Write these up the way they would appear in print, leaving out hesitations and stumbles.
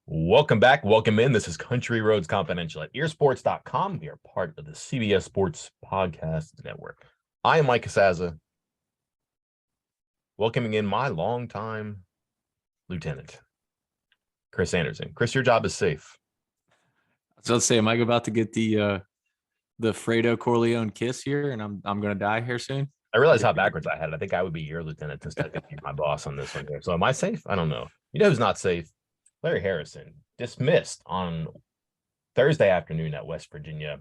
Welcome back. Welcome in. This is Country Roads Confidential at earsports.com. We are part of the CBS Sports Podcast Network. I am Mike Casaza, welcoming in my longtime lieutenant, Chris Anderson. Chris, your job is safe. So let's say, am I about to get the Fredo Corleone kiss here, and I'm going to die here soon? I realize how backwards I had it. I think I would be your lieutenant instead of my boss on this one here. So am I safe? I don't know. You know who's not safe? Larry Harrison, dismissed on Thursday afternoon at West Virginia.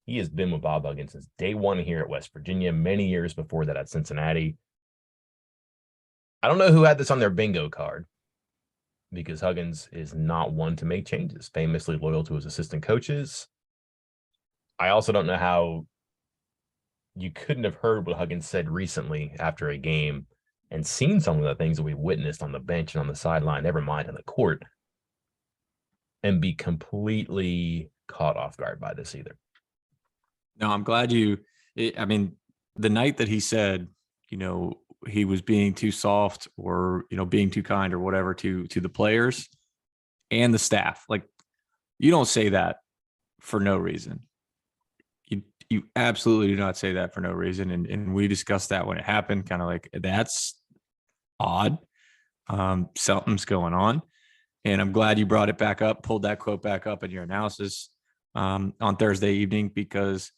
He has been with Bob Huggins since day one here at West Virginia, many years before that at Cincinnati. I don't know who had this on their bingo card because Huggins is not one to make changes, famously loyal to his assistant coaches. I also don't know how you couldn't have heard what Huggins said recently after a game and seen some of the things that we witnessed on the bench and on the sideline, never mind on the court, and be completely caught off guard by this either. No, I'm glad the night that he said, he was being too soft or, being too kind or whatever to the players and the staff. Like, you don't say that for no reason. You absolutely do not say that for no reason. And we discussed that when it happened, kind of like, that's odd. Something's going on. And I'm glad you brought it back up, pulled that quote back up in your analysis on Thursday evening, because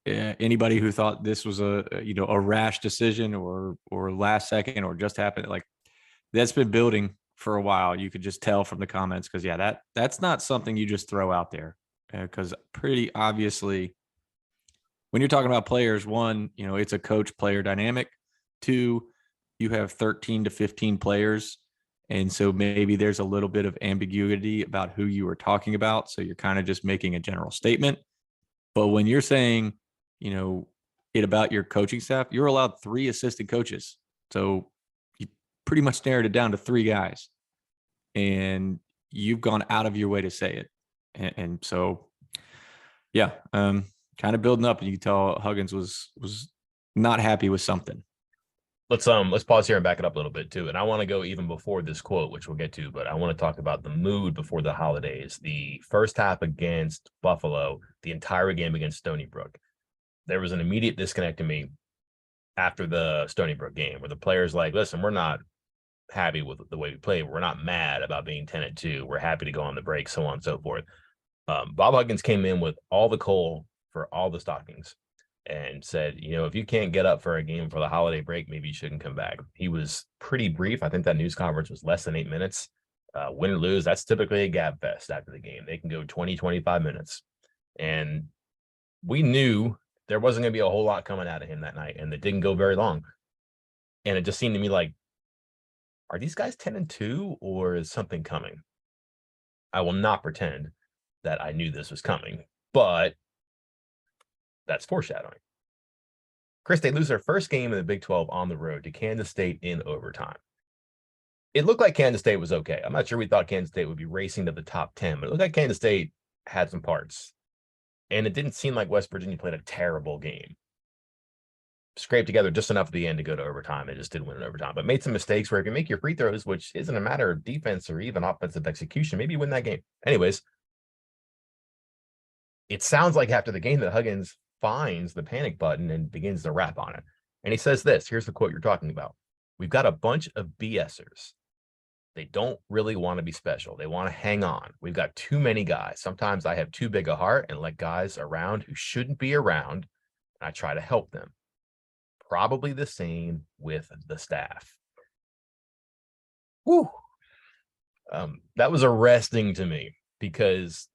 anybody who thought this was a rash decision or last second or just happened, like, that's been building for a while. You could just tell from the comments, because that's not something you just throw out there, because pretty obviously when you're talking about players, one, it's a coach player dynamic. Two, you have 13 to 15 players. And so maybe there's a little bit of ambiguity about who you were talking about. So you're kind of just making a general statement. But when you're saying, it about your coaching staff, you're allowed 3 assistant coaches. So you pretty much narrowed it down to 3 guys. And you've gone out of your way to say it. And so, yeah, kind of building up, and you can tell Huggins was not happy with something. Let's pause here and back it up a little bit too. And I want to go even before this quote, which we'll get to, but I want to talk about the mood before the holidays. The first half against Buffalo, the entire game against Stony Brook, there was an immediate disconnect to me after the Stony Brook game, where the players like, listen, we're not happy with the way we play. We're not mad about being 10-2. We're happy to go on the break, so on and so forth. Bob Huggins came in with all the coal for all the stockings and said, if you can't get up for a game for the holiday break, maybe you shouldn't come back. He was pretty brief. I think that news conference was less than 8 minutes. Win or lose, that's typically a gab fest after the game. They can go 20, 25 minutes. And we knew there wasn't going to be a whole lot coming out of him that night, and it didn't go very long. And it just seemed to me like, are these guys 10-2 or is something coming? I will not pretend that I knew this was coming, but that's foreshadowing. Chris, they lose their first game in the Big 12 on the road to Kansas State in overtime. It looked like Kansas State was okay. I'm not sure we thought Kansas State would be racing to the top 10, but it looked like Kansas State had some parts. And it didn't seem like West Virginia played a terrible game. Scraped together just enough at the end to go to overtime. They just didn't win in overtime, but made some mistakes where if you make your free throws, which isn't a matter of defense or even offensive execution, maybe you win that game. Anyways, it sounds like after the game that Huggins finds the panic button and begins to rap on it. And he says this, here's the quote you're talking about. We've got a bunch of BSers. They don't really want to be special. They want to hang on. We've got too many guys. Sometimes I have too big a heart and let guys around who shouldn't be around, and I try to help them. Probably the same with the staff. Whew. That was arresting to me, because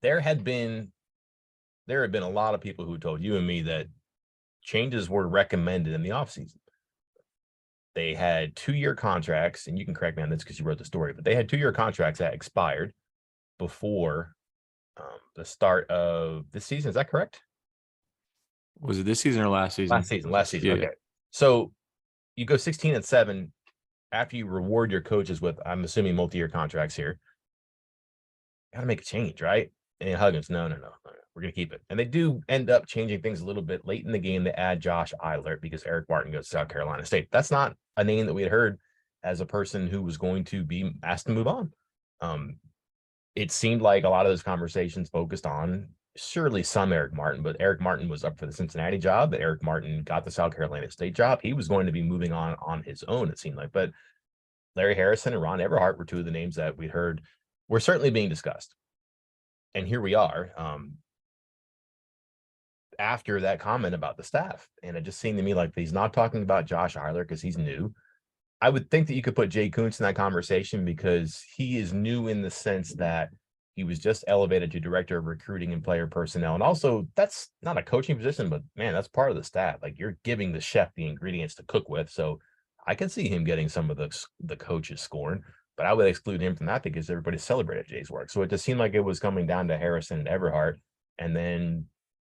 there had been a lot of people who told you and me that changes were recommended in the offseason. They had 2-year contracts, and you can correct me on this because you wrote the story, but they had 2-year contracts that expired before the start of this season. Is that correct? Was it this season or last season? Last season. Yeah. Okay. So you go 16-7 after you reward your coaches with, I'm assuming, multi-year contracts here. Got to make a change, right? And Huggins, no. We're going to keep it. And they do end up changing things a little bit late in the game. They add Josh Eilert because Eric Barton goes to South Carolina State. That's not a name that we had heard as a person who was going to be asked to move on. It seemed like a lot of those conversations focused on surely some Eric Martin, but Eric Martin was up for the Cincinnati job. Eric Martin got the South Carolina State job. He was going to be moving on his own, it seemed like. But Larry Harrison and Ron Everhart were two of the names that we heard were certainly being discussed. And here we are after that comment about the staff. And it just seemed to me like he's not talking about Josh Eiler because he's new. I would think that you could put Jay Kuntz in that conversation because he is new in the sense that he was just elevated to director of recruiting and player personnel. And also, that's not a coaching position, but man, that's part of the staff. Like, you're giving the chef the ingredients to cook with. So I can see him getting some of the coaches scorn, but I would exclude him from that because everybody celebrated Jay's work. So it just seemed like it was coming down to Harrison and Everhart. And then,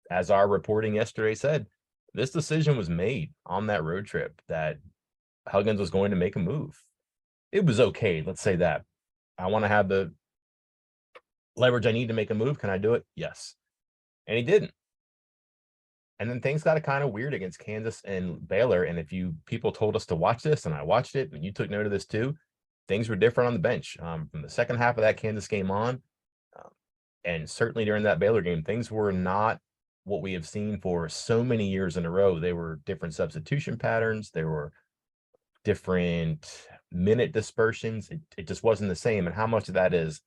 as our reporting yesterday said, this decision was made on that road trip that Huggins was going to make a move. It was okay. Let's say that. I want to have the leverage I need to make a move. Can I do it? Yes. And he didn't. And then things got kind of weird against Kansas and Baylor. And if people told us to watch this, and I watched it, and you took note of this too, things were different on the bench. From the second half of that Kansas game on, and certainly during that Baylor game, things were not what we have seen for so many years in a row. They were different substitution patterns. There were different minute dispersions. It just wasn't the same. And how much of that is,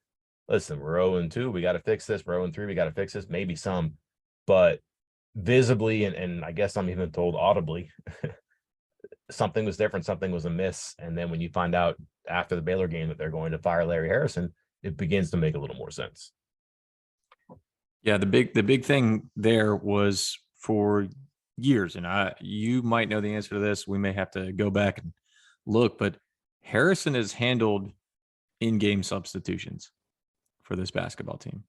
listen, we're 0-2, we got to fix this. We're 0-3, we got to fix this. Maybe some, but visibly, and I guess I'm even told audibly, something was different, something was amiss. And then when you find out after the Baylor game that they're going to fire Larry Harrison, it begins to make a little more sense. Yeah, the big thing there was for years, and you might know the answer to this. We may have to go back and look, but Harrison has handled in-game substitutions for this basketball team.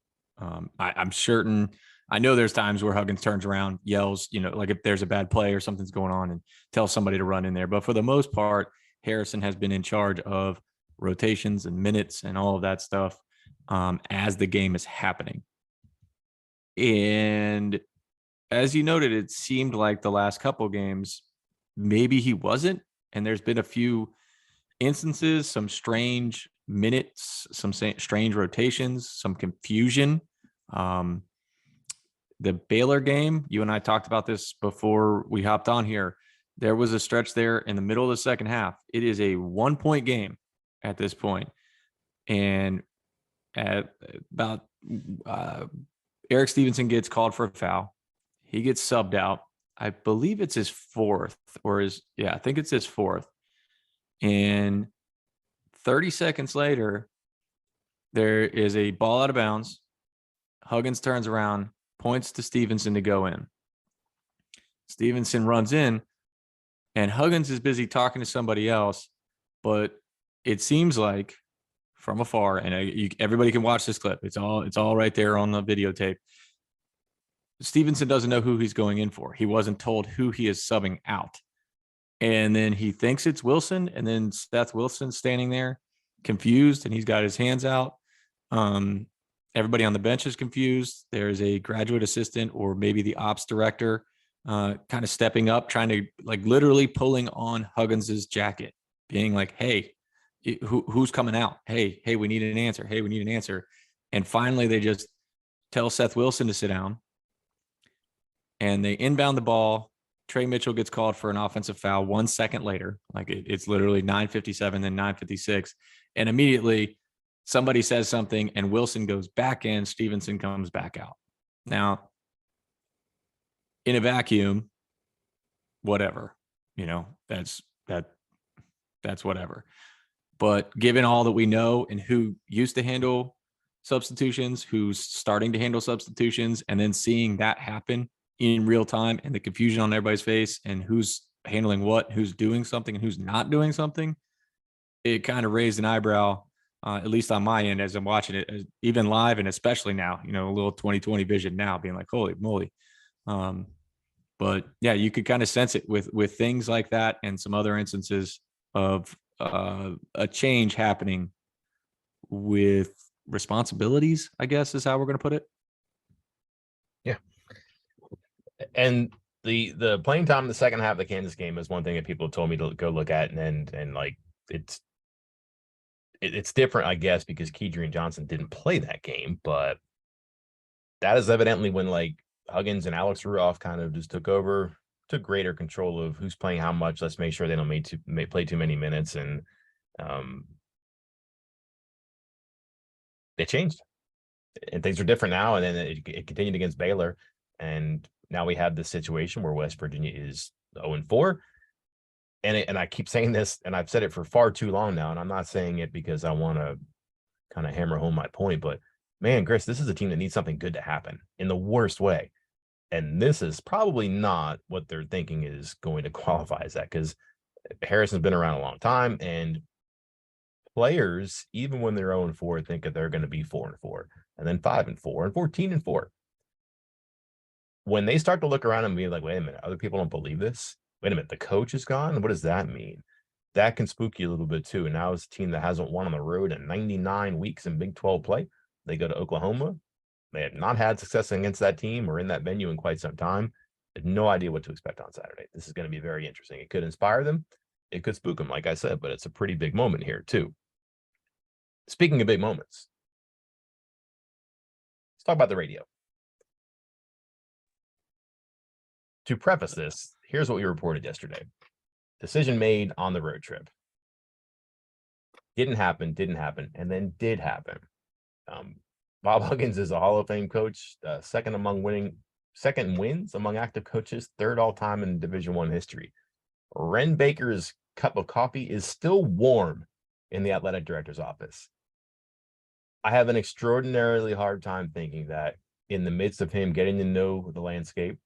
I'm certain. I know there's times where Huggins turns around, yells, like if there's a bad play or something's going on, and tells somebody to run in there. But for the most part, Harrison has been in charge of rotations and minutes and all of that stuff as the game is happening. And as you noted, it seemed like the last couple games, maybe he wasn't. And there's been a few instances, some strange minutes, some strange rotations, some confusion. The Baylor game, you and I talked about this before we hopped on here. There was a stretch there in the middle of the second half. It is a 1-point game at this point. And at about Eric Stevenson gets called for a foul. He gets subbed out. I believe it's his fourth, I think it's his fourth. And 30 seconds later, there is a ball out of bounds. Huggins turns around, points to Stevenson to go in. Stevenson runs in, and Huggins is busy talking to somebody else, but it seems like from afar, and everybody can watch this clip. It's all right there on the videotape. Stevenson doesn't know who he's going in for. He wasn't told who he is subbing out. And then he thinks it's Wilson, and then Seth Wilson's standing there confused, and he's got his hands out. Everybody on the bench is confused. There's a graduate assistant or maybe the ops director kind of stepping up, trying to literally pulling on Huggins's jacket, being like, hey, who's coming out? Hey, we need an answer. Hey, we need an answer. And finally, they just tell Seth Wilson to sit down, and they inbound the ball. Trey Mitchell gets called for an offensive foul 1 second later. It's literally 9:57, then 9:56. And immediately somebody says something and Wilson goes back in, Stevenson comes back out. Now, in a vacuum, whatever, that's whatever. But given all that we know and who used to handle substitutions, who's starting to handle substitutions, and then seeing that happen in real time and the confusion on everybody's face and who's handling what, who's doing something and who's not doing something, it kind of raised an eyebrow, at least on my end as I'm watching it, even live, and especially now, a little 2020 vision now, being like, holy moly. But yeah, you could kind of sense it with things like that and some other instances of a change happening with responsibilities, I guess is how we're going to put it. Yeah. And the playing time in the second half of the Kansas game is one thing that people told me to go look at, and it's different, I guess, because Kedrian Johnson didn't play that game, but that is evidently when like Huggins and Alex Ruoff kind of just took greater control of who's playing how much. Let's make sure they don't play too many minutes, and they changed, and things are different now. And then it continued against Baylor, and now we have this situation where West Virginia is 0-4. And I keep saying this, and I've said it for far too long now, and I'm not saying it because I want to kind of hammer home my point, but man, Chris, this is a team that needs something good to happen in the worst way. And this is probably not what they're thinking is going to qualify as that, because Harrison's been around a long time, and players, even when they're 0-4, think that they're going to be 4-4, and then 5-4, and 14-4. When they start to look around and be like, wait a minute, other people don't believe this. Wait a minute, the coach is gone? What does that mean? That can spook you a little bit too. And now it's a team that hasn't won on the road in 99 weeks in Big 12 play. They go to Oklahoma. They have not had success against that team or in that venue in quite some time. I had no idea what to expect on Saturday. This is going to be very interesting. It could inspire them. It could spook them, like I said, but it's a pretty big moment here too. Speaking of big moments, let's talk about the radio. To preface this, here's what we reported yesterday. Decision made on the road trip. Didn't happen, and then did happen. Bob Huggins is a Hall of Fame coach, second wins among active coaches, third all time in Division I history. Ren Baker's cup of coffee is still warm in the athletic director's office. I have an extraordinarily hard time thinking that in the midst of him getting to know the landscape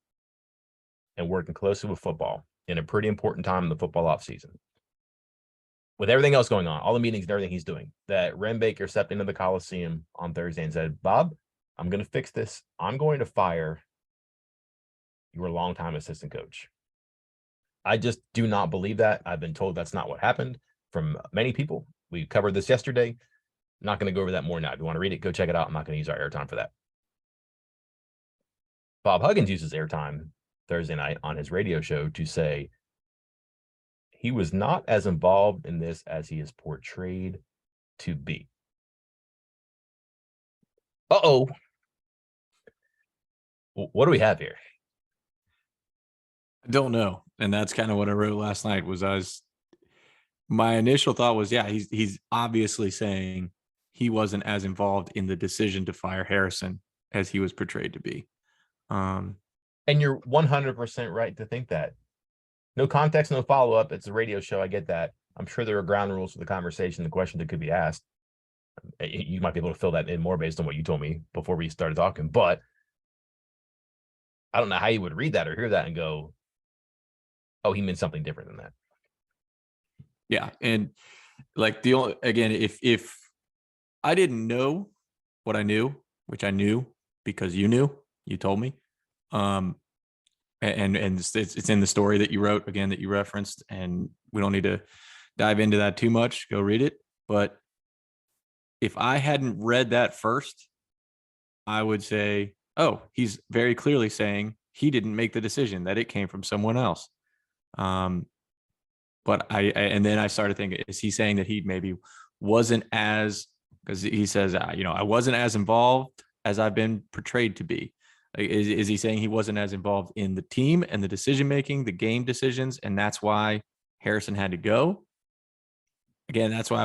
and working closely with football in a pretty important time in the football offseason, with everything else going on, all the meetings and everything he's doing, that Ren Baker stepped into the Coliseum on Thursday and said, Bob, I'm going to fix this. I'm going to fire your longtime assistant coach. I just do not believe that. I've been told that's not what happened from many people. We covered this yesterday. I'm not going to go over that more now. If you want to read it, go check it out. I'm not going to use our airtime for that. Bob Huggins uses airtime Thursday night on his radio show to say he was not as involved in this as he is portrayed to be. Uh-oh. What do we have here? I don't know. And that's kind of what I wrote last night. My initial thought was, yeah, he's obviously saying he wasn't as involved in the decision to fire Harrison as he was portrayed to be. And you're 100% right to think that. No context, no follow-up. It's a radio show. I get that. I'm sure there are ground rules for the conversation, the question that could be asked. You might be able to fill that in more based on what you told me before we started talking, but I don't know how you would read that or hear that and go, oh, he meant something different than that. Yeah. And like if I didn't know what I knew, which I knew because you told me, and it's in the story that you wrote again, that you referenced, and we don't need to dive into that too much. Go read it. But if I hadn't read that first, I would say, oh, he's very clearly saying he didn't make the decision, that it came from someone else. But and then I started thinking, is he saying that he maybe wasn't as, because he says, I wasn't as involved as I've been portrayed to be. Like, is he saying he wasn't as involved in the team and the decision-making, the game decisions, and that's why Harrison had to go? Again, that's why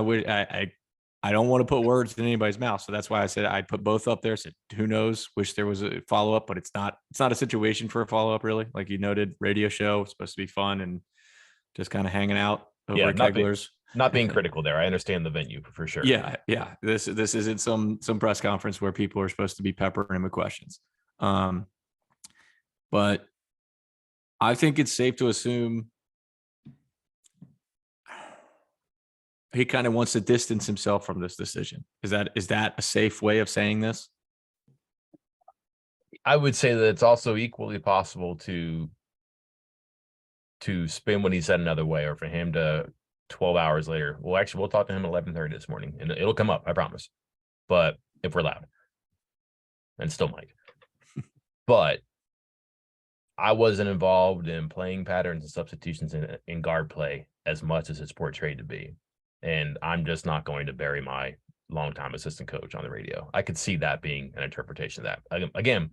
I don't want to put words in anybody's mouth. So that's why I said I'd put both up there. Said, who knows? Wish there was a follow-up, but it's not a situation for a follow-up, really. Like you noted, radio show, supposed to be fun and just kind of hanging out over at Kegler's. Not being critical there. I understand the venue for sure. Yeah. This isn't some press conference where people are supposed to be peppering him with questions. But I think it's safe to assume he kind of wants to distance himself from this decision. Is that a safe way of saying this? I would say that it's also equally possible to spin what he said another way, or for him to 12 hours later. Well, actually, we'll talk to him at 11:30 this morning, and it'll come up, I promise. But if we're loud, and still might. But I wasn't involved in playing patterns and substitutions in guard play as much as it's portrayed to be. And I'm just not going to bury my longtime assistant coach on the radio. I could see that being an interpretation of that. Again,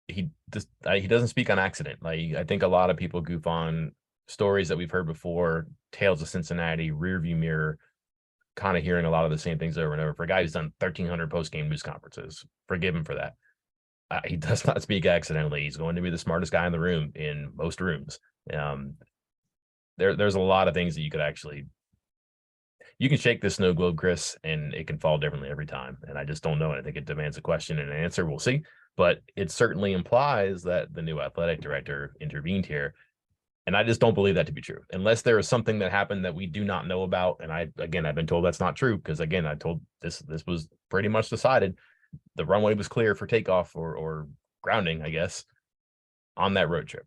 he doesn't speak on accident. Like, I think a lot of people goof on stories that we've heard before, tales of Cincinnati, rearview mirror, kind of hearing a lot of the same things over and over. For a guy who's done 1,300 post-game news conferences, forgive him for that. He does not speak accidentally. He's going to be the smartest guy in the room in most rooms. There's a lot of things that you can shake this snow globe, Chris, and it can fall differently every time. And I just don't know. And I think it demands a question and an answer. We'll see. But it certainly implies that the new athletic director intervened here. And I just don't believe that to be true, unless there is something that happened that we do not know about. And I've been told that's not true, because again, I told this was pretty much decided. The runway was clear for takeoff or grounding, I guess, on that road trip.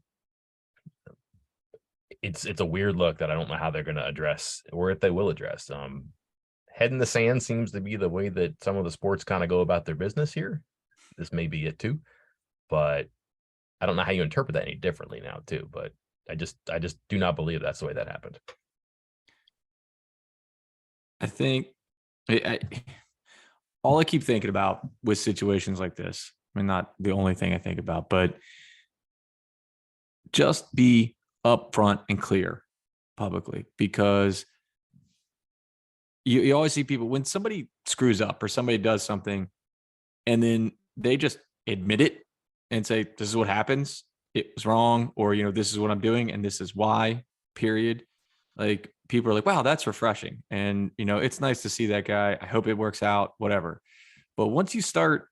It's a weird look that I don't know how they're going to address, or if they will address. Head in the sand seems to be the way that some of the sports kind of go about their business here. This may be it too, but I don't know how you interpret that any differently now too. But I just do not believe that's the way that happened. I think all I keep thinking about with situations like this, I mean, not the only thing I think about, but just be upfront and clear publicly, because you always see people when somebody screws up or somebody does something and then they just admit it and say, this is what happens. It was wrong, or, this is what I'm doing and this is why, period. Like, people are like, wow, that's refreshing. And, it's nice to see that guy. I hope it works out, whatever. But once you start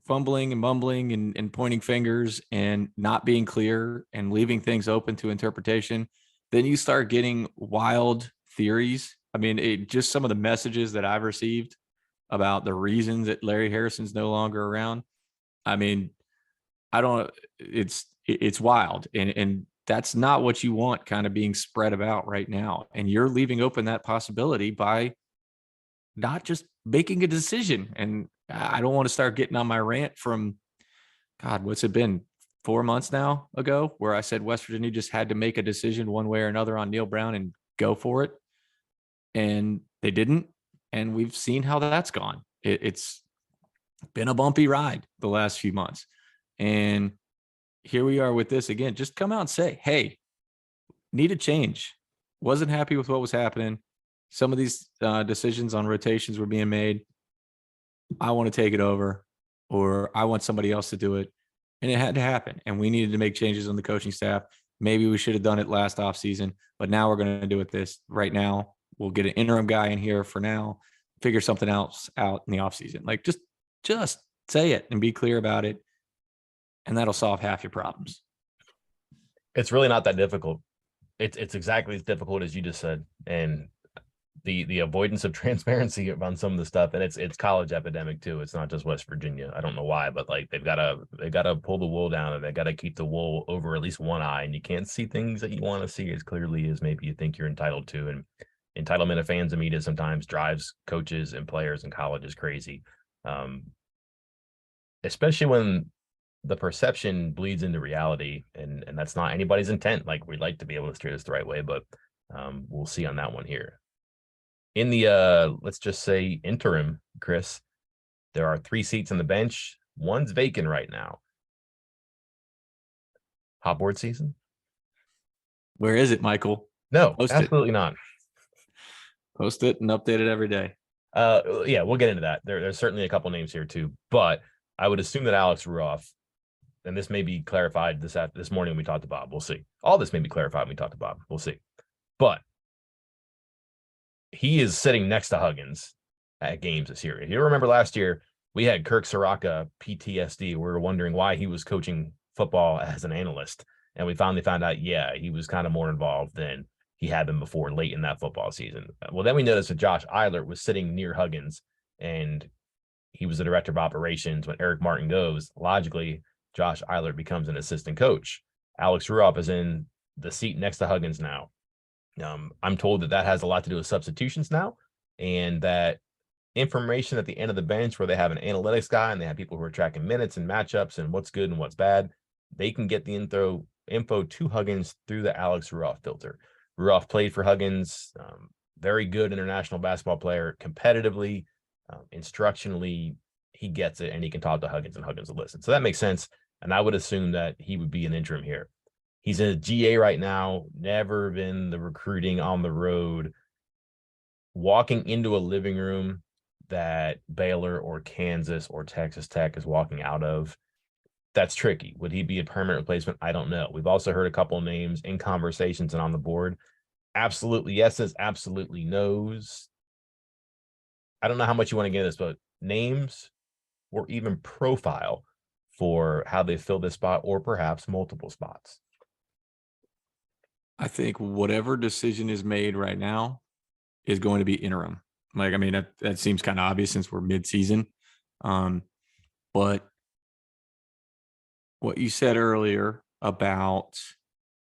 fumbling and mumbling and pointing fingers and not being clear and leaving things open to interpretation, then you start getting wild theories. I mean, just some of the messages that I've received about the reasons that Larry Harrison's no longer around. I mean, it's wild. And that's not what you want kind of being spread about right now. And you're leaving open that possibility by not just making a decision. And I don't want to start getting on my rant from, God, what's it been, 4 months now ago, where I said West Virginia just had to make a decision one way or another on Neil Brown and go for it. And they didn't. And we've seen how that's gone. It's been a bumpy ride the last few months. And here we are with this again. Just come out and say, hey, need a change. Wasn't happy with what was happening. Some of these decisions on rotations were being made. I want to take it over, or I want somebody else to do it. And it had to happen. And we needed to make changes on the coaching staff. Maybe we should have done it last offseason, but now we're going to do it this right now. We'll get an interim guy in here for now, figure something else out in the offseason. Like, just say it and be clear about it. And that'll solve half your problems. It's really not that difficult. It's exactly as difficult as you just said. And the avoidance of transparency on some of the stuff, and it's college epidemic too. It's not just West Virginia. I don't know why, but like they've got to pull the wool down, and they got to keep the wool over at least one eye, and you can't see things that you want to see as clearly as maybe you think you're entitled to. And entitlement of fans and media sometimes drives coaches and players in colleges crazy, especially when the perception bleeds into reality, and that's not anybody's intent. Like, we'd like to be able to steer this the right way, but we'll see on that one here. In the let's just say interim, Chris, there are 3 seats on the bench. One's vacant right now. Hot board season? Where is it, Michael? No, Post absolutely not. Post it and update it every day. Yeah, we'll get into that. There's certainly a couple names here too, but I would assume that Alex Ruoff, and this may be clarified this morning when we talked to Bob. We'll see. All this may be clarified when we talk to Bob. We'll see. But he is sitting next to Huggins at games this year. If you remember last year, we had Kirk Soraka PTSD. We were wondering why he was coaching football as an analyst. And we finally found out, yeah, he was kind of more involved than he had been before late in that football season. Well, then we noticed that Josh Eilert was sitting near Huggins, and he was the director of operations. When Eric Martin goes, logically, Josh Eilert becomes an assistant coach. Alex Ruoff is in the seat next to Huggins now. I'm told that has a lot to do with substitutions now, and that information at the end of the bench, where they have an analytics guy and they have people who are tracking minutes and matchups and what's good and what's bad, they can get the info to Huggins through the Alex Ruoff filter. Ruoff played for Huggins. very good international basketball player, competitively, instructionally, he gets it, and he can talk to Huggins, and Huggins will listen. So that makes sense. And I would assume that he would be an interim here. He's in a GA right now, never been the recruiting on the road. Walking into a living room that Baylor or Kansas or Texas Tech is walking out of, that's tricky. Would he be a permanent replacement? I don't know. We've also heard a couple of names in conversations and on the board. Absolutely yeses, absolutely nos. I don't know how much you want to get this, but names or even profile for how they fill this spot, or perhaps multiple spots. I think whatever decision is made right now is going to be interim. Like, I mean, that seems kind of obvious since we're mid-season. But what you said earlier about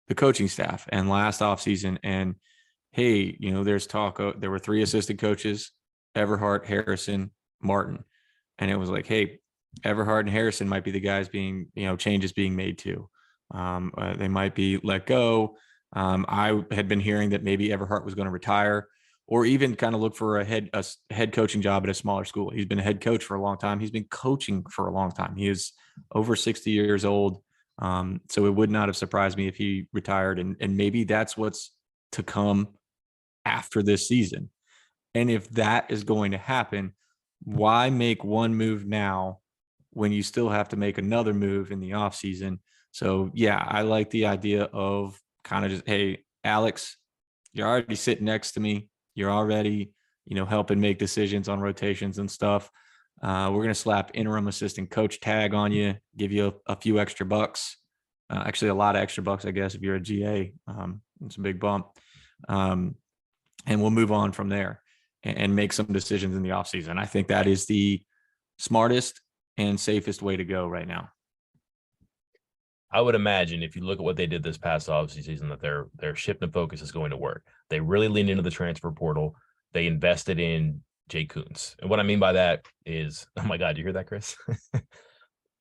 the coaching staff and last offseason, and hey, you know, there's talk, there were 3 assistant coaches, Everhart, Harrison, Martin. And it was like, hey, Everhart and Harrison might be the guys being, you know, changes being made to. They might be let go. I had been hearing that maybe Everhart was going to retire, or even kind of look for a head coaching job at a smaller school. He's been a head coach for a long time. He's been coaching for a long time. He is over 60 years old. So it would not have surprised me if he retired, and maybe that's what's to come after this season. And if that is going to happen, why make one move now when you still have to make another move in the offseason? So yeah, I like the idea of kind of just, hey, Alex, you're already sitting next to me. You're already, you know, helping make decisions on rotations and stuff. We're going to slap interim assistant coach tag on you, give you a few extra bucks. Actually, a lot of extra bucks, I guess, if you're a GA. It's a big bump. And we'll move on from there and make some decisions in the offseason. I think that is the smartest and safest way to go right now. I would imagine if you look at what they did this past offseason, that their shift and focus is going to work. They really leaned into the transfer portal. They invested in Jay Kuntz. And what I mean by that is, oh my God, you hear that, Chris?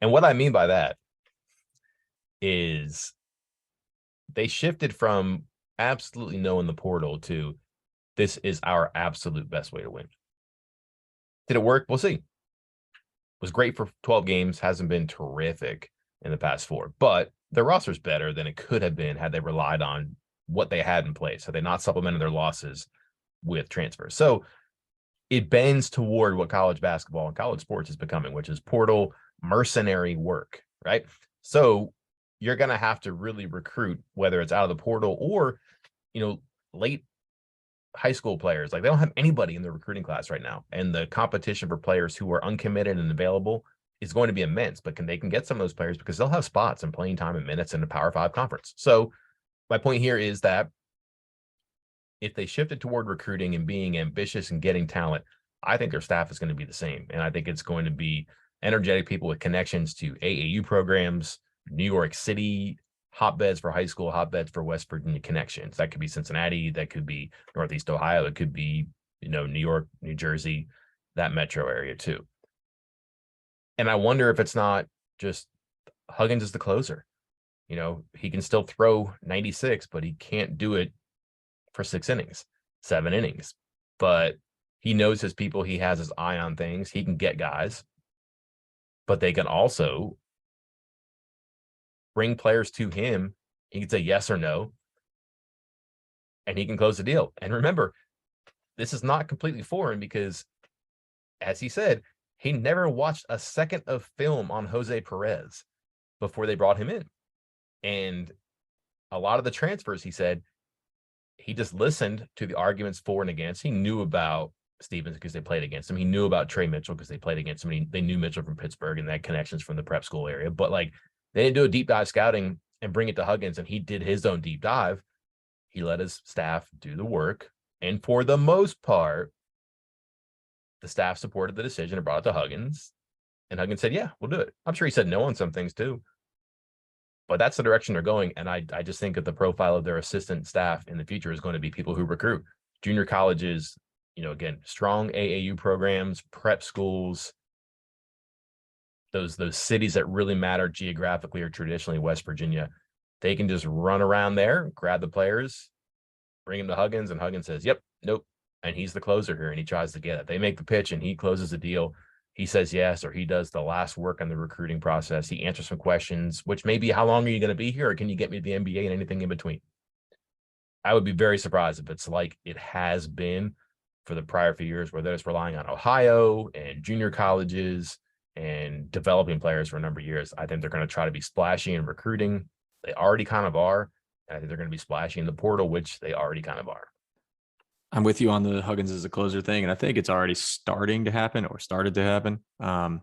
And what I mean by that is they shifted from absolutely knowing the portal to this is our absolute best way to win. Did it work? We'll see. Was great for 12 games, hasn't been terrific in the past 4, but their roster's better than it could have been had they relied on what they had in place, had they not supplemented their losses with transfers. So it bends toward what college basketball and college sports is becoming, which is portal mercenary work, right? So you're going to have to really recruit, whether it's out of the portal or, you know, late high school players. Like, they don't have anybody in the recruiting class right now, and the competition for players who are uncommitted and available is going to be immense. But they can get some of those players because they'll have spots and playing time and minutes in the Power 5 conference. So my point here is that if they shifted toward recruiting and being ambitious and getting talent, I think their staff is going to be the same. And I think it's going to be energetic people with connections to AAU programs, New York City hotbeds for high school, hotbeds for West Virginia connections. That could be Cincinnati, that could be Northeast Ohio, it could be, you know, New York, New Jersey, that metro area too. And I wonder if it's not just Huggins is the closer. You know, he can still throw 96, but he can't do it for 6 innings, 7 innings. But he knows his people. He has his eye on things. He can get guys, but they can also bring players to him. He can say yes or no, and he can close the deal. And remember, this is not completely foreign because, as he said, he never watched a second of film on Jose Perez before they brought him in. And a lot of the transfers, he said, he just listened to the arguments for and against. He knew about Stevens because they played against him. He knew about Trey Mitchell because they played against him. They knew Mitchell from Pittsburgh and they had connections from the prep school area. But like, they didn't do a deep dive scouting and bring it to Huggins, and he did his own deep dive. He let his staff do the work. And for the most part, the staff supported the decision and brought it to Huggins. And Huggins said, yeah, we'll do it. I'm sure he said no on some things too. But that's the direction they're going. And I just think that the profile of their assistant staff in the future is going to be people who recruit. Junior colleges, you know, again, strong AAU programs, prep schools, those cities that really matter geographically or traditionally West Virginia. They can just run around there, grab the players, bring them to Huggins, and Huggins says, yep, nope, and he's the closer here, and he tries to get it. They make the pitch, and he closes the deal. He says yes, or he does the last work on the recruiting process. He answers some questions, which may be, how long are you going to be here, or can you get me to the NBA and anything in between? I would be very surprised if it's like it has been for the prior few years, where they're just relying on Ohio and junior colleges and developing players for a number of years. I think they're going to try to be splashy in recruiting. They already kind of are. And I think they're going to be splashy in the portal, which they already kind of are. I'm with you on the Huggins as a closer thing, and I think it's already starting to happen or started to happen. I'm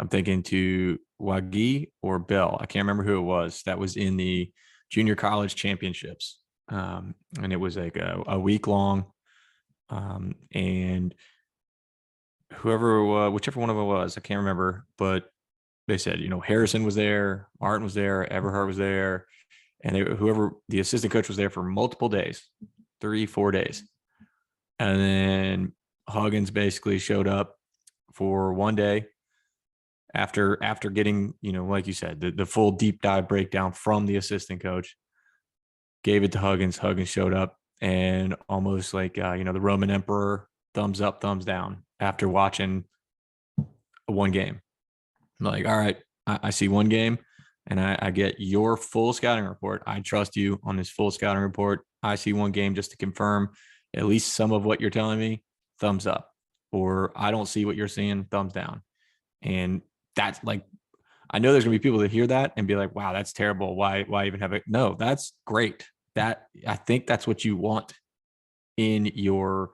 thinking to Wagi or Bell. I can't remember who it was that was in the junior college championships. And it was like a week long. And whichever one of them was, I can't remember, but they said, Harrison was there, Martin was there, Everhart was there, and whoever the assistant coach was there for multiple days, 3-4 days. And then Huggins basically showed up for one day after getting, like you said, the full deep dive breakdown from the assistant coach, gave it to Huggins. Huggins showed up and almost like, the Roman emperor, thumbs up, thumbs down after watching one game. I'm like, all right, I see one game and I get your full scouting report. I trust you on this full scouting report. I see one game just to confirm at least some of what you're telling me, thumbs up. Or I don't see what you're seeing, thumbs down. And that's like, I know there's gonna be people that hear that and be like, wow, that's terrible. Why even have it? No, that's great. I think that's what you want in your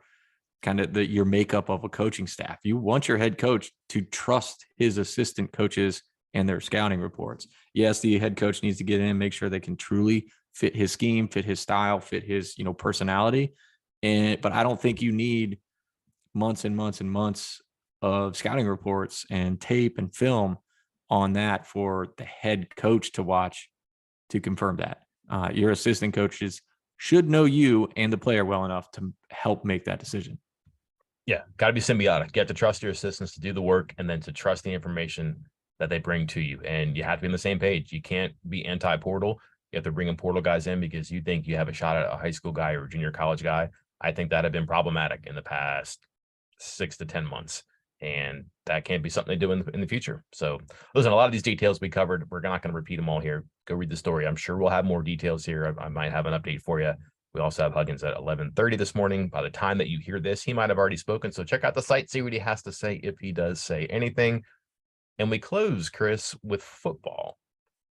kind of your makeup of a coaching staff. You want your head coach to trust his assistant coaches and their scouting reports. Yes, the head coach needs to get in, make sure they can truly fit his scheme, fit his style, fit his, personality. But I don't think you need months and months and months of scouting reports and tape and film on that for the head coach to watch to confirm that. Your assistant coaches should know you and the player well enough to help make that decision. Yeah, got to be symbiotic. You have to trust your assistants to do the work and then to trust the information that they bring to you. And you have to be on the same page. You can't be anti-portal. You have to bring in portal guys in because you think you have a shot at a high school guy or a junior college guy. I think that had been problematic in the past 6 to 10 months. And that can't be something they do in the future. So listen, a lot of these details we covered, we're not going to repeat them all here. Go read the story. I'm sure we'll have more details here. I might have an update for you. We also have Huggins at 11:30 this morning. By the time that you hear this, he might have already spoken. So check out the site, see what he has to say, if he does say anything. And we close, Chris, with football,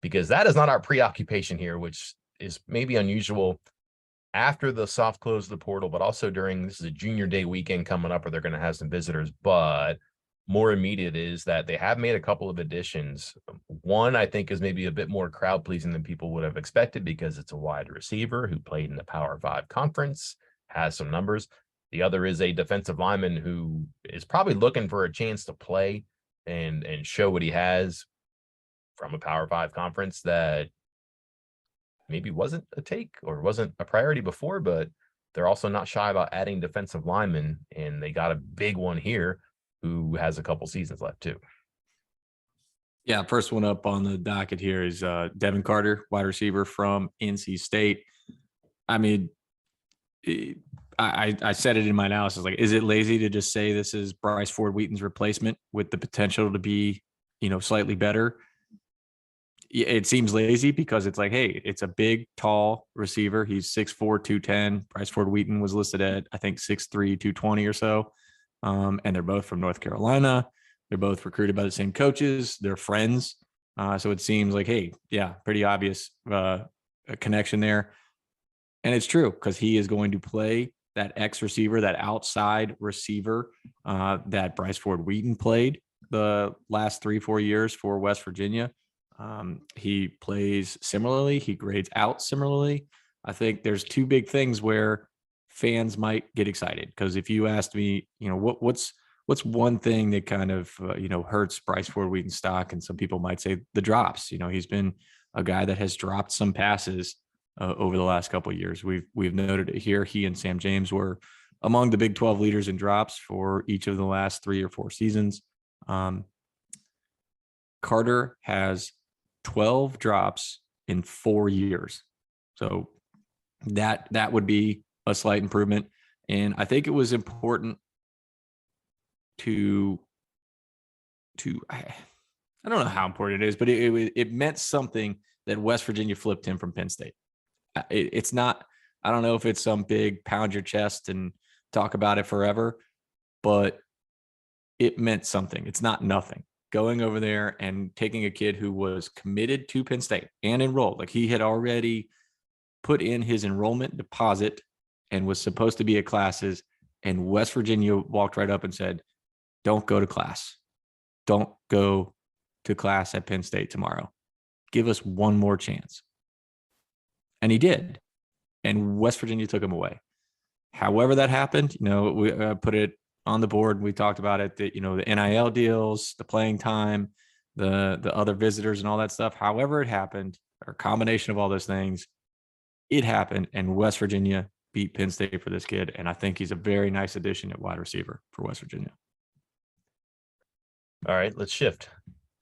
because that is not our preoccupation here, which is maybe unusual after the soft close of the portal, but also this is a junior day weekend coming up where they're going to have some visitors. But more immediate is that they have made a couple of additions. One, I think, is maybe a bit more crowd pleasing than people would have expected because it's a wide receiver who played in the Power 5 conference, has some numbers. The other is a defensive lineman who is probably looking for a chance to play and show what he has from a Power 5 conference that maybe wasn't a take or wasn't a priority before, but they're also not shy about adding defensive linemen, and they got a big one here who has a couple seasons left too. Yeah, first one up on the docket here is Devin Carter, wide receiver from NC State. I mean, I said it in my analysis, like, is it lazy to just say this is Bryce Ford Wheaton's replacement with the potential to be, slightly better? It seems lazy because it's like, hey, it's a big, tall receiver. He's 6'4", 210. Bryce Ford Wheaton was listed at, I think, 6'3", 220 or so. And they're both from North Carolina. They're both recruited by the same coaches. They're friends. So it seems like, hey, yeah, pretty obvious a connection there. And it's true because he is going to play that X receiver, that outside receiver that Bryce Ford Wheaton played the last 3-4 years for West Virginia. He plays similarly. He grades out similarly. I think there's two big things where fans might get excited, because if you asked me, what's one thing that kind of hurts Bryce Ford Wheaton's stock, and some people might say the drops. He's been a guy that has dropped some passes over the last couple of years. We've noted it here. He and Sam James were among the Big 12 leaders in drops for each of the last 3 or 4 seasons. Carter has 12 drops in 4 years. So that would be a slight improvement. And I think it was important to I don't know how important it is, but it meant something that West Virginia flipped him from Penn State. It's not, I don't know if it's some big pound your chest and talk about it forever, but it meant something. It's not nothing. Going over there and taking a kid who was committed to Penn State and enrolled, like he had already put in his enrollment deposit and was supposed to be at classes, and West Virginia walked right up and said, don't go to class. Don't go to class at Penn State tomorrow. Give us one more chance. And he did. And West Virginia took him away. However that happened, we put it on the board. We talked about it, that, the NIL deals, the playing time, the other visitors and all that stuff. However it happened, or a combination of all those things, it happened. And West Virginia beat Penn State for this kid. And I think he's a very nice addition at wide receiver for West Virginia. All right, let's shift.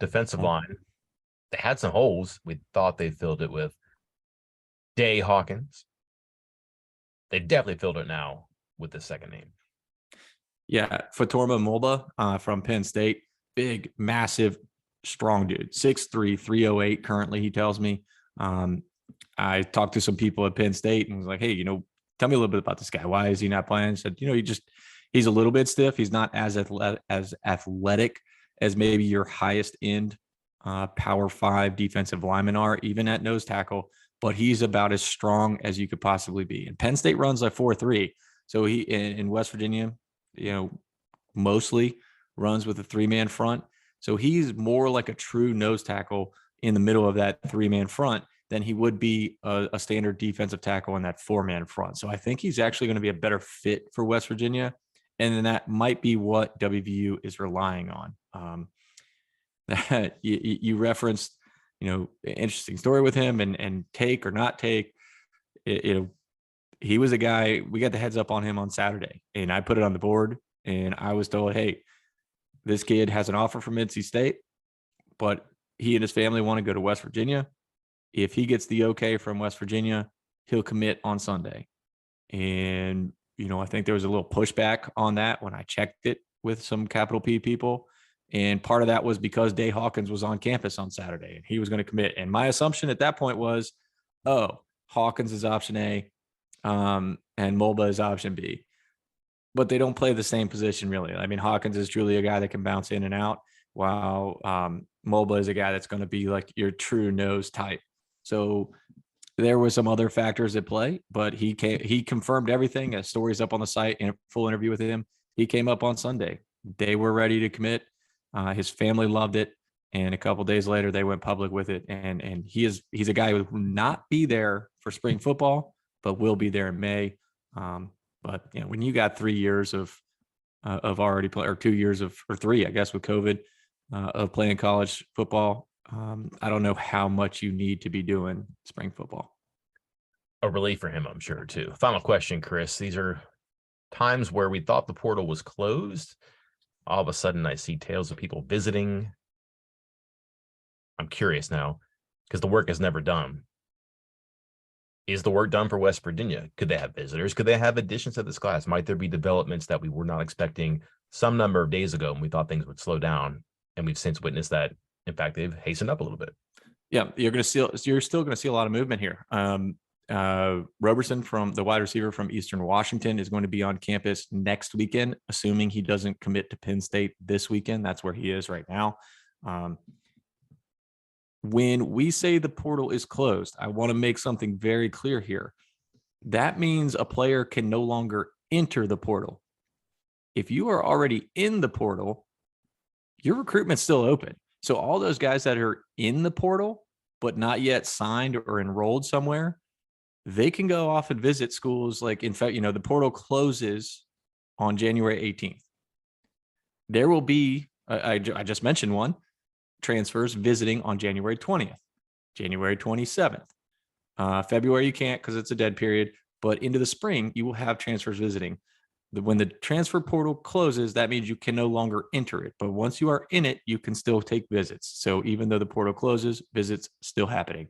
Defensive line. They had some holes. We thought they filled it with Day Hawkins. They definitely filled it now with the second name. Yeah, Fatorma Mulba from Penn State. Big, massive, strong dude. 6'3", 308 currently, he tells me. I talked to some people at Penn State and was like, hey, tell me a little bit about this guy. Why is he not playing? I said, he's a little bit stiff. He's not as athletic as maybe your highest end Power 5 defensive linemen are, even at nose tackle, but he's about as strong as you could possibly be. And Penn State runs like 4-3. So he in West Virginia, mostly runs with a 3-man front. So he's more like a true nose tackle in the middle of that 3-man front than he would be a standard defensive tackle in that 4-man front. So I think he's actually going to be a better fit for West Virginia. And then that might be what WVU is relying on. That you referenced, interesting story with him and take or not take. He was a guy, we got the heads up on him on Saturday, and I put it on the board, and I was told, hey, this kid has an offer from NC State, but he and his family want to go to West Virginia. If he gets the okay from West Virginia, he'll commit on Sunday. And, I think there was a little pushback on that when I checked it with some capital P people. And part of that was because Day Hawkins was on campus on Saturday and he was going to commit. And my assumption at that point was, Hawkins is option A, and Mulba is option B. But they don't play the same position, really. I mean, Hawkins is truly a guy that can bounce in and out, while Mulba is a guy that's going to be like your true nose type. So there were some other factors at play, but he confirmed everything. A story's up on the site and a full interview with him. He came up on Sunday. They were ready to commit. His family loved it. And a couple of days later, they went public with it. And he's a guy who will not be there for spring football, but will be there in May. But when you got 3 years of already play, or 2 years or 3, I guess, with COVID of playing college football, I don't know how much you need to be doing spring football. A relief for him, I'm sure, too. Final question, Chris. These are times where we thought the portal was closed. All of a sudden, I see tales of people visiting. I'm curious now, because the work is never done. Is the work done for West Virginia? Could they have visitors? Could they have additions to this class? Might there be developments that we were not expecting some number of days ago when we thought things would slow down? And we've since witnessed that. In fact, they've hastened up a little bit. Yeah, you're still going to see a lot of movement here. Roberson, from the wide receiver from Eastern Washington, is going to be on campus next weekend, assuming he doesn't commit to Penn State this weekend. That's where he is right now. When we say the portal is closed, I want to make something very clear here. That means a player can no longer enter the portal. If you are already in the portal, your recruitment's still open. So all those guys that are in the portal, but not yet signed or enrolled somewhere, they can go off and visit schools. Like, in fact, the portal closes on January 18th. There will be, I just mentioned one, transfers visiting on January 20th, January 27th. February, you can't because it's a dead period, but into the spring, you will have transfers visiting. When the transfer portal closes, that means you can no longer enter it. But once you are in it, you can still take visits. So even though the portal closes, visits still happening.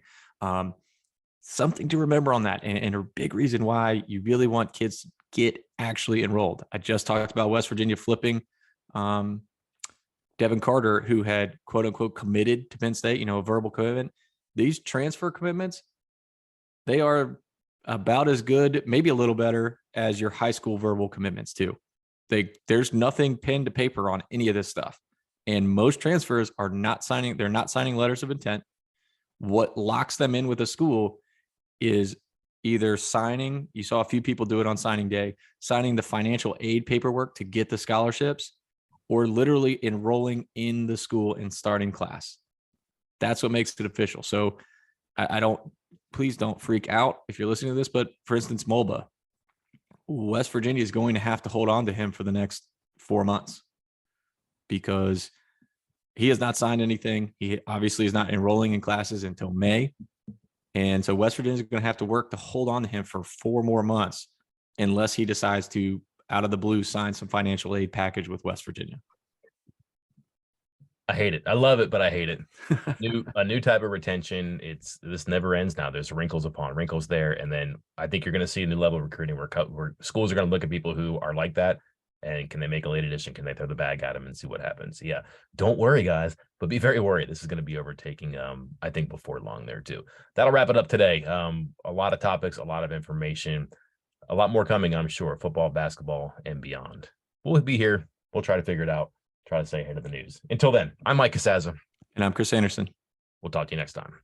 Something to remember on that. And a big reason why you really want kids get actually enrolled. I just talked about West Virginia flipping Devin Carter, who had quote unquote committed to Penn State, a verbal commitment. These transfer commitments, they are about as good, maybe a little better, as your high school verbal commitments too. There's nothing pen to paper on any of this stuff. And most transfers are not signing, they're not signing letters of intent. What locks them in with a school is either signing, you saw a few people do it on signing day, signing the financial aid paperwork to get the scholarships, or literally enrolling in the school and starting class. That's what makes it official. So please don't freak out if you're listening to this, but for instance, Mulba, West Virginia is going to have to hold on to him for the next 4 months because he has not signed anything. He obviously is not enrolling in classes until May. And so West Virginia is going to have to work to hold on to him for 4 more months unless he decides to, out of the blue, sign some financial aid package with West Virginia. I hate it. I love it, but I hate it. A new type of retention. This never ends now. There's wrinkles upon wrinkles there. And then I think you're going to see a new level of recruiting where schools are going to look at people who are like that. And can they make a late addition? Can they throw the bag at them and see what happens? Yeah. Don't worry, guys, but be very worried. This is going to be overtaking, I think, before long there too. That'll wrap it up today. A lot of topics, a lot of information, a lot more coming, I'm sure. Football, basketball, and beyond. We'll be here. We'll try to figure it out. Try to stay ahead of the news. Until then, I'm Mike Casazza. And I'm Chris Anderson. We'll talk to you next time.